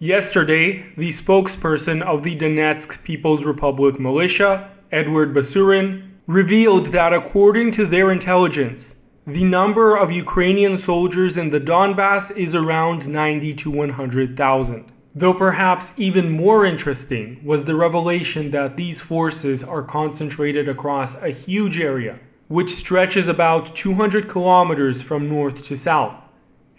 Yesterday, the spokesperson of the Donetsk People's Republic militia, Edward Basurin, revealed that according to their intelligence, the number of Ukrainian soldiers in the Donbass is around 90 to 100,000. Though perhaps even more interesting was the revelation that these forces are concentrated across a huge area, which stretches about 200 kilometers from north to south,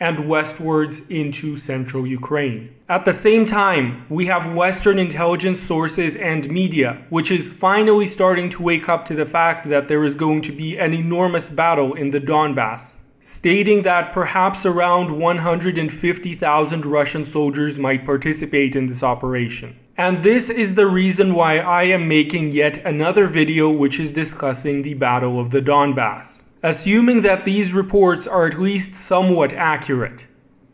and westwards into central Ukraine. At the same time, we have Western intelligence sources and media, which is finally starting to wake up to the fact that there is going to be an enormous battle in the Donbass, stating that perhaps around 150,000 Russian soldiers might participate in this operation. And this is the reason why I am making yet another video which is discussing the Battle of the Donbass. Assuming that these reports are at least somewhat accurate,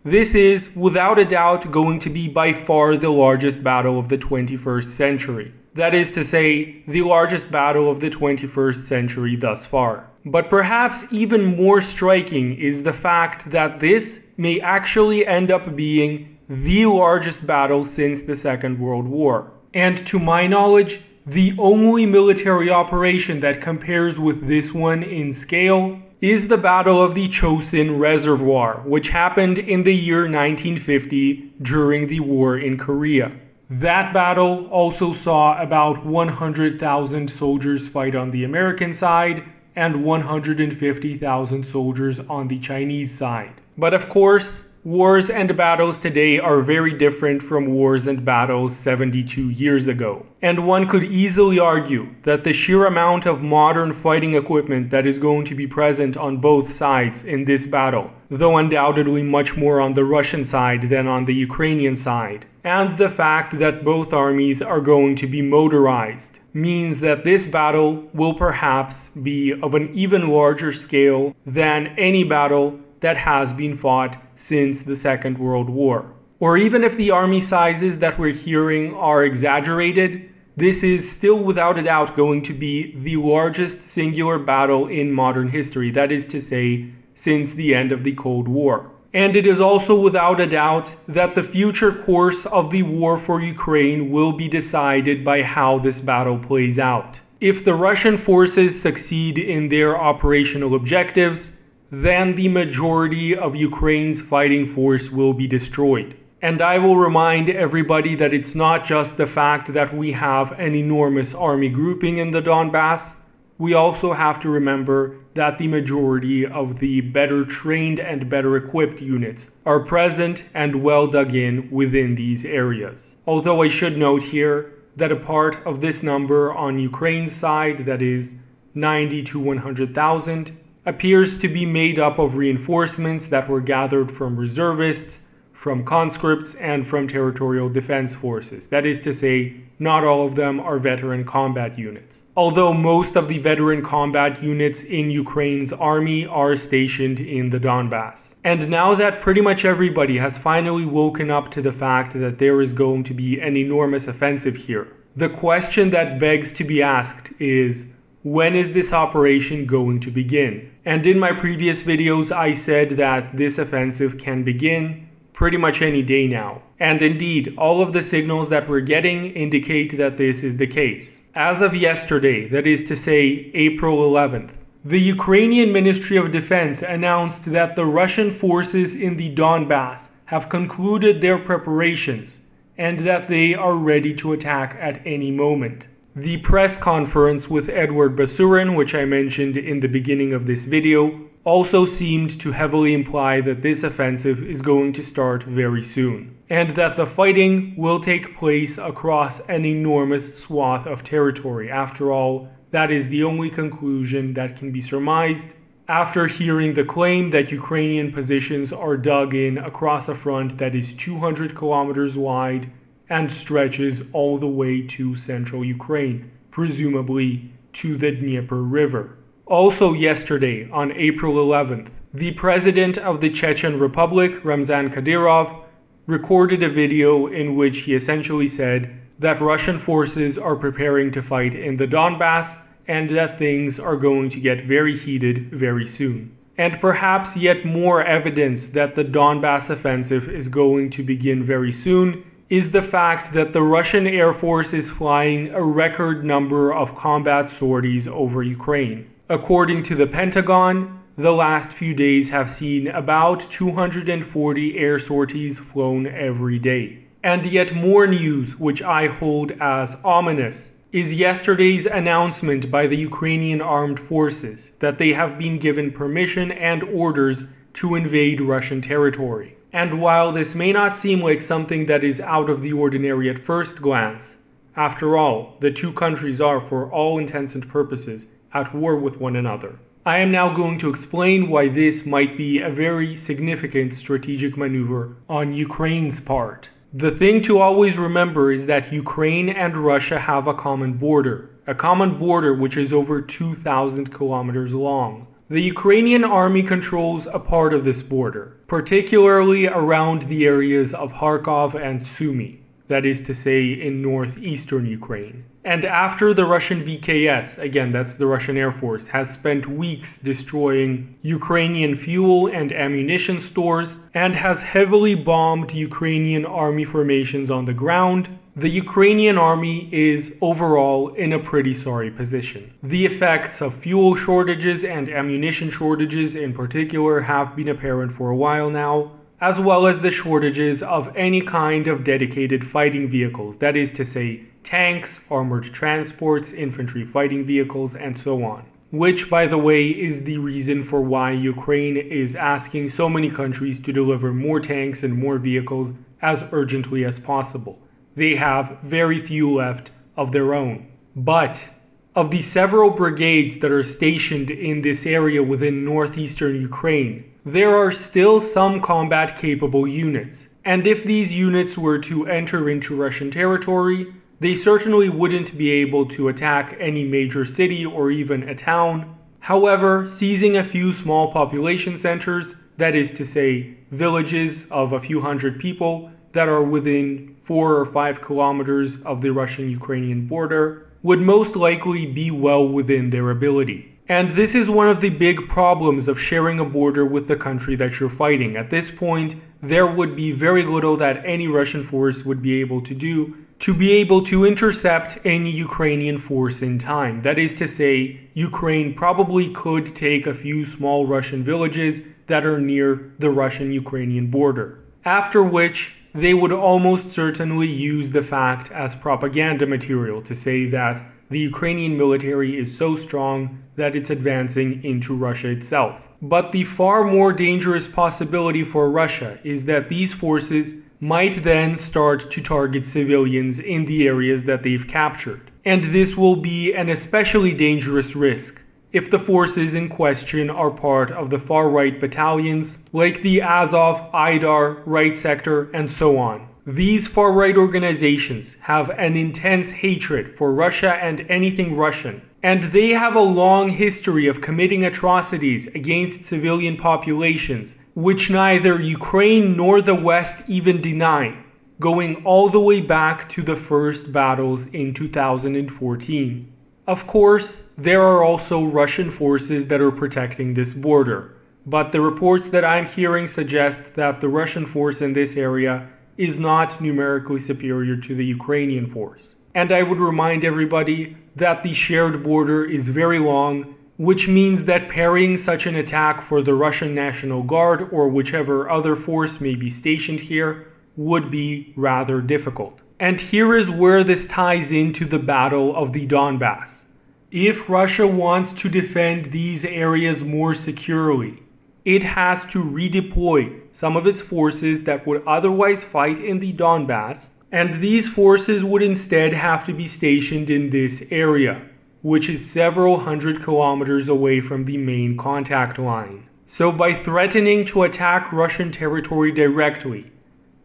this is, without a doubt, going to be by far the largest battle of the 21st century. That is to say, the largest battle of the 21st century thus far. But perhaps even more striking is the fact that this may actually end up being the largest battle since the Second World War. And to my knowledge, the only military operation that compares with this one in scale is the Battle of the Chosin Reservoir, which happened in the year 1950 during the war in Korea. That battle also saw about 100,000 soldiers fight on the American side and 150,000 soldiers on the Chinese side. But of course, wars and battles today are very different from wars and battles 72 years ago. And one could easily argue that the sheer amount of modern fighting equipment that is going to be present on both sides in this battle, though undoubtedly much more on the Russian side than on the Ukrainian side, and the fact that both armies are going to be motorized, means that this battle will perhaps be of an even larger scale than any battle that has been fought since the Second World War. Or even if the army sizes that we're hearing are exaggerated, this is still without a doubt going to be the largest singular battle in modern history, that is to say, since the end of the Cold War. And it is also without a doubt that the future course of the war for Ukraine will be decided by how this battle plays out. If the Russian forces succeed in their operational objectives, then the majority of Ukraine's fighting force will be destroyed. And I will remind everybody that it's not just the fact that we have an enormous army grouping in the Donbass. We also have to remember that the majority of the better trained and better equipped units are present and well dug in within these areas. Although I should note here that a part of this number on Ukraine's side, that is 90 to 100,000, appears to be made up of reinforcements that were gathered from reservists, from conscripts, and from territorial defense forces. That is to say, not all of them are veteran combat units. Although most of the veteran combat units in Ukraine's army are stationed in the Donbass. And now that pretty much everybody has finally woken up to the fact that there is going to be an enormous offensive here, the question that begs to be asked is, when is this operation going to begin? And in my previous videos, I said that this offensive can begin pretty much any day now. And indeed, all of the signals that we're getting indicate that this is the case. As of yesterday, that is to say April 11th, the Ukrainian Ministry of Defense announced that the Russian forces in the Donbass have concluded their preparations and that they are ready to attack at any moment. The press conference with Edward Basurin, which I mentioned in the beginning of this video, also seemed to heavily imply that this offensive is going to start very soon, and that the fighting will take place across an enormous swath of territory. After all, that is the only conclusion that can be surmised after hearing the claim that Ukrainian positions are dug in across a front that is 200 kilometers wide and stretches all the way to central Ukraine, presumably to the Dnieper River. Also yesterday, on April 11th, the president of the Chechen Republic, Ramzan Kadyrov, recorded a video in which he essentially said that Russian forces are preparing to fight in the Donbass and that things are going to get very heated very soon. And perhaps yet more evidence that the Donbass offensive is going to begin very soon is the fact that the Russian Air Force is flying a record number of combat sorties over Ukraine. According to the Pentagon, the last few days have seen about 240 air sorties flown every day. And yet more news, which I hold as ominous, is yesterday's announcement by the Ukrainian armed forces that they have been given permission and orders to invade Russian territory. And while this may not seem like something that is out of the ordinary at first glance, after all, the two countries are, for all intents and purposes, at war with one another. I am now going to explain why this might be a very significant strategic maneuver on Ukraine's part. The thing to always remember is that Ukraine and Russia have a common border which is over 2,000 kilometers long. The Ukrainian army controls a part of this border, particularly around the areas of Kharkov and Sumy, that is to say in northeastern Ukraine. And after the Russian VKS, again that's the Russian Air Force, has spent weeks destroying Ukrainian fuel and ammunition stores and has heavily bombed Ukrainian army formations on the ground, the Ukrainian army is overall in a pretty sorry position. The effects of fuel shortages and ammunition shortages in particular have been apparent for a while now, as well as the shortages of any kind of dedicated fighting vehicles, that is to say, tanks, armored transports, infantry fighting vehicles, and so on. Which, by the way, is the reason for why Ukraine is asking so many countries to deliver more tanks and more vehicles as urgently as possible. They have very few left of their own. But of the several brigades that are stationed in this area within northeastern Ukraine, there are still some combat-capable units. And if these units were to enter into Russian territory, they certainly wouldn't be able to attack any major city or even a town. However, seizing a few small population centers, that is to say, villages of a few hundred people that are within 4 or 5 kilometers of the Russian-Ukrainian border, would most likely be well within their ability. And this is one of the big problems of sharing a border with the country that you're fighting. At this point, there would be very little that any Russian force would be able to do to be able to intercept any Ukrainian force in time. That is to say, Ukraine probably could take a few small Russian villages that are near the Russian-Ukrainian border. After which, they would almost certainly use the fact as propaganda material to say that the Ukrainian military is so strong that it's advancing into Russia itself. But the far more dangerous possibility for Russia is that these forces might then start to target civilians in the areas that they've captured. And this will be an especially dangerous risk if the forces in question are part of the far-right battalions, like the Azov, Aidar, Right Sector, and so on. These far-right organizations have an intense hatred for Russia and anything Russian, and they have a long history of committing atrocities against civilian populations, which neither Ukraine nor the West even deny, going all the way back to the first battles in 2014. Of course, there are also Russian forces that are protecting this border, but the reports that I'm hearing suggest that the Russian force in this area is not numerically superior to the Ukrainian force. And I would remind everybody that the shared border is very long, which means that parrying such an attack for the Russian National Guard or whichever other force may be stationed here would be rather difficult. And here is where this ties into the Battle of the Donbass. If Russia wants to defend these areas more securely, it has to redeploy some of its forces that would otherwise fight in the Donbass, and these forces would instead have to be stationed in this area, which is several hundred kilometers away from the main contact line. So by threatening to attack Russian territory directly,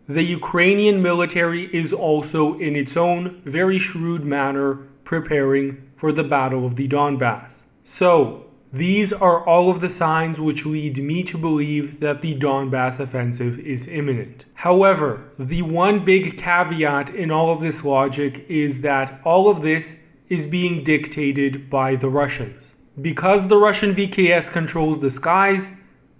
the Ukrainian military is also in its own very shrewd manner preparing for the Battle of the Donbass. So, these are all of the signs which lead me to believe that the Donbass offensive is imminent. However, the one big caveat in all of this logic is that all of this is being dictated by the Russians. Because the Russian VKS controls the skies,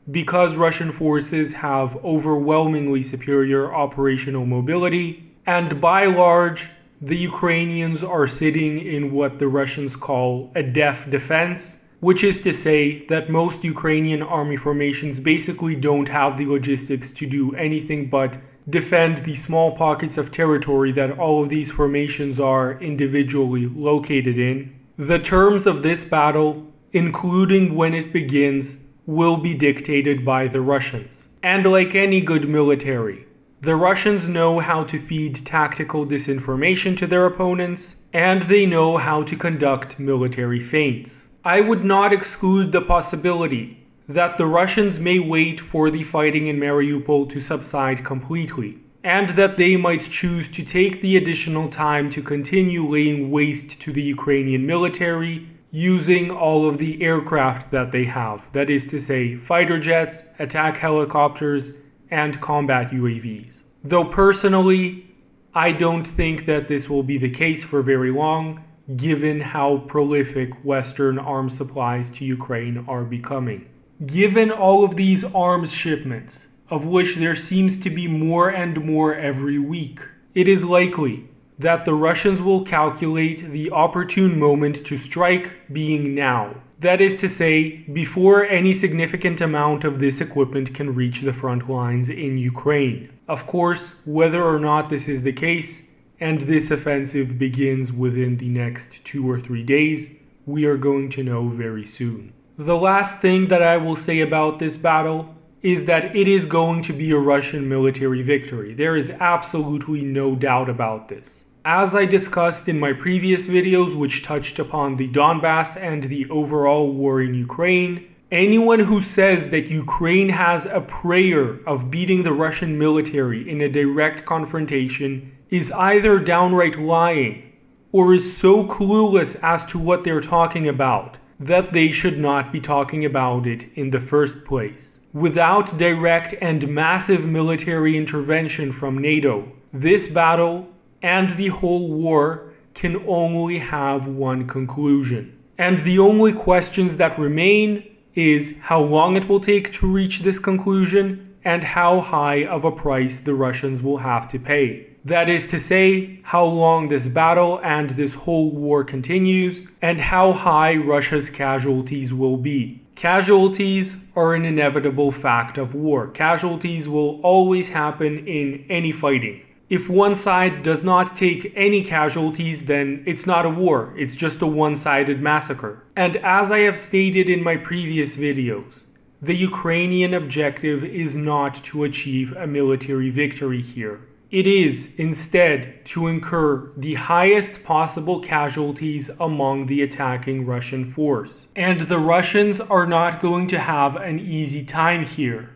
because Russian forces have overwhelmingly superior operational mobility, And by large, the Ukrainians are sitting in what the Russians call a deaf defense, which is to say that most Ukrainian army formations basically don't have the logistics to do anything but defend the small pockets of territory that all of these formations are individually located in. The terms of this battle, including when it begins, will be dictated by the Russians. And like any good military, the Russians know how to feed tactical disinformation to their opponents, and they know how to conduct military feints. I would not exclude the possibility that the Russians may wait for the fighting in Mariupol to subside completely, and that they might choose to take the additional time to continue laying waste to the Ukrainian military using all of the aircraft that they have, that is to say, fighter jets, attack helicopters, and combat UAVs. Though personally, I don't think that this will be the case for very long, given how prolific Western arms supplies to Ukraine are becoming. Given all of these arms shipments, of which there seems to be more and more every week, it is likely that the Russians will calculate the opportune moment to strike being now. That is to say, before any significant amount of this equipment can reach the front lines in Ukraine. Of course, whether or not this is the case, and this offensive begins within the next 2 or 3 days, we are going to know very soon. The last thing that I will say about this battle is that it is going to be a Russian military victory. There is absolutely no doubt about this. As I discussed in my previous videos, which touched upon the Donbass and the overall war in Ukraine, anyone who says that Ukraine has a prayer of beating the Russian military in a direct confrontation is either downright lying or is so clueless as to what they're talking about that they should not be talking about it in the first place. Without direct and massive military intervention from NATO, this battle and the whole war can only have one conclusion. And the only questions that remain is how long it will take to reach this conclusion and how high of a price the Russians will have to pay. That is to say, how long this battle and this whole war continues, and how high Russia's casualties will be. Casualties are an inevitable fact of war. Casualties will always happen in any fighting. If one side does not take any casualties, then it's not a war, it's just a one-sided massacre. And as I have stated in my previous videos, the Ukrainian objective is not to achieve a military victory here. It is, instead, to incur the highest possible casualties among the attacking Russian force. And the Russians are not going to have an easy time here.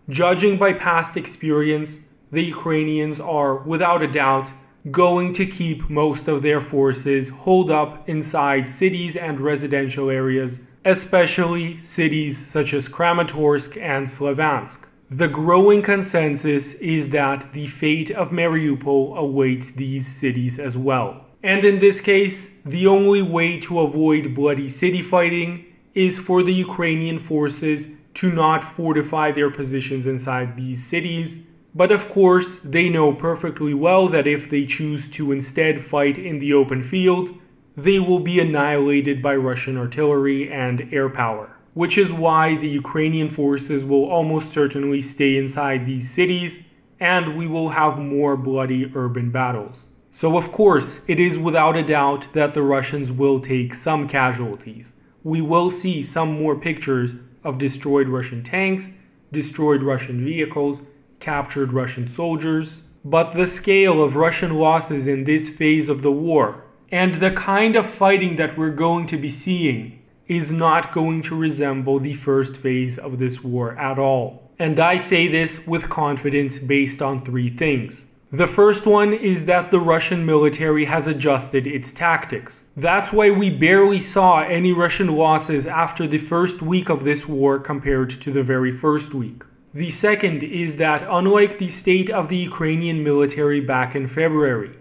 Judging by past experience, the Ukrainians are, without a doubt, going to keep most of their forces holed up inside cities and residential areas, especially cities such as Kramatorsk and Slavansk. The growing consensus is that the fate of Mariupol awaits these cities as well. And in this case, the only way to avoid bloody city fighting is for the Ukrainian forces to not fortify their positions inside these cities. But of course, they know perfectly well that if they choose to instead fight in the open field, they will be annihilated by Russian artillery and air power. Which is why the Ukrainian forces will almost certainly stay inside these cities, and we will have more bloody urban battles. So of course, it is without a doubt that the Russians will take some casualties. We will see some more pictures of destroyed Russian tanks, destroyed Russian vehicles, captured Russian soldiers, but the scale of Russian losses in this phase of the war, and the kind of fighting that we're going to be seeing, is not going to resemble the first phase of this war at all. And I say this with confidence based on 3 things. The first one is that the Russian military has adjusted its tactics. That's why we barely saw any Russian losses after the first week of this war compared to the very first week. The second is that unlike the state of the Ukrainian military back in February,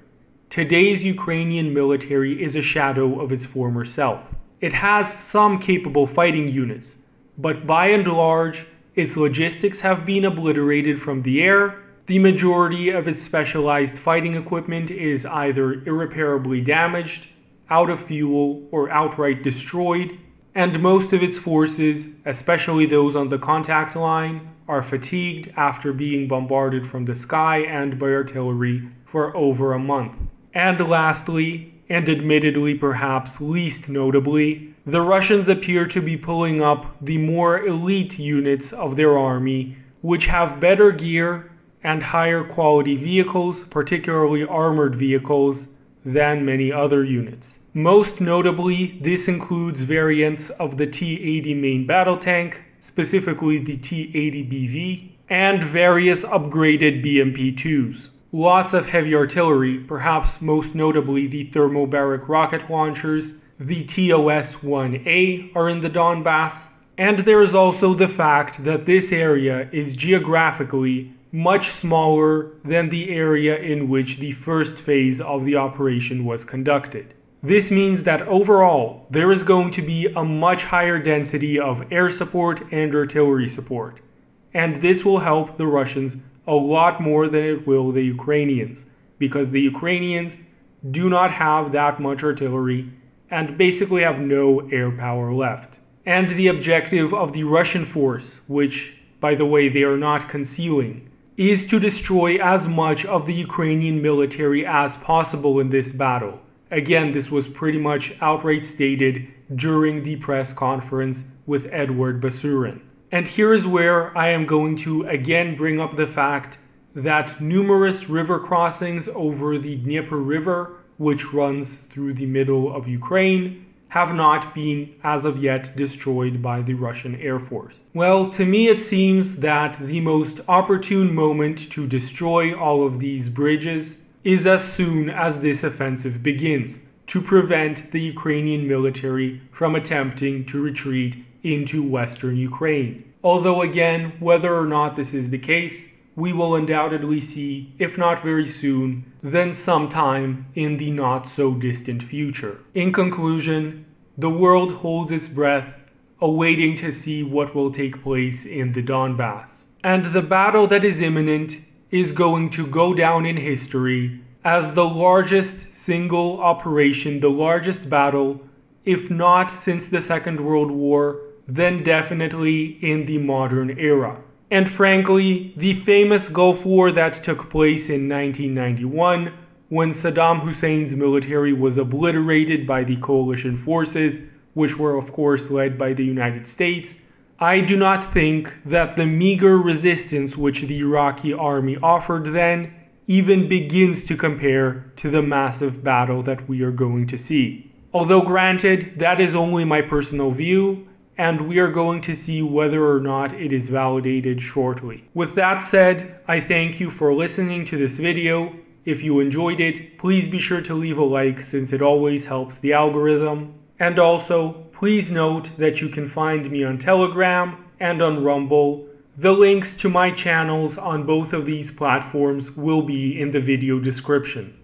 today's Ukrainian military is a shadow of its former self. It has some capable fighting units, but by and large, its logistics have been obliterated from the air, The majority of its specialized fighting equipment is either irreparably damaged, out of fuel, or outright destroyed, and most of its forces, especially those on the contact line, are fatigued after being bombarded from the sky and by artillery for over a month. And lastly, and admittedly perhaps least notably, the Russians appear to be pulling up the more elite units of their army, which have better gear and higher quality vehicles, particularly armored vehicles, than many other units. Most notably, this includes variants of the T-80 main battle tank, specifically the T-80BV, and various upgraded BMP-2s. Lots of heavy artillery, perhaps most notably the thermobaric rocket launchers, the TOS-1A, are in the Donbass, and there is also the fact that this area is geographically much smaller than the area in which the first phase of the operation was conducted. This means that overall, there is going to be a much higher density of air support and artillery support, and this will help the Russians a lot more than it will the Ukrainians, because the Ukrainians do not have that much artillery and basically have no air power left. And the objective of the Russian force, which, by the way, they are not concealing, is to destroy as much of the Ukrainian military as possible in this battle. Again, this was pretty much outright stated during the press conference with Edward Basurin. And here is where I am going to again bring up the fact that numerous river crossings over the Dnieper River, which runs through the middle of Ukraine, have not been as of yet destroyed by the Russian Air Force. Well, to me it seems that the most opportune moment to destroy all of these bridges is as soon as this offensive begins, to prevent the Ukrainian military from attempting to retreat into western Ukraine. Although again, whether or not this is the case, we will undoubtedly see, if not very soon, then sometime in the not so distant future. In conclusion, the world holds its breath, awaiting to see what will take place in the Donbass. And the battle that is imminent is going to go down in history as the largest single operation, the largest battle, if not since the Second World War, then definitely in the modern era. And frankly, the famous Gulf War that took place in 1991, when Saddam Hussein's military was obliterated by the coalition forces, which were of course led by the United States, I do not think that the meager resistance which the Iraqi army offered then even begins to compare to the massive battle that we are going to see. Although granted, that is only my personal view, and we are going to see whether or not it is validated shortly. With that said, I thank you for listening to this video. If you enjoyed it, please be sure to leave a like since it always helps the algorithm. And also, please note that you can find me on Telegram and on Rumble. The links to my channels on both of these platforms will be in the video description.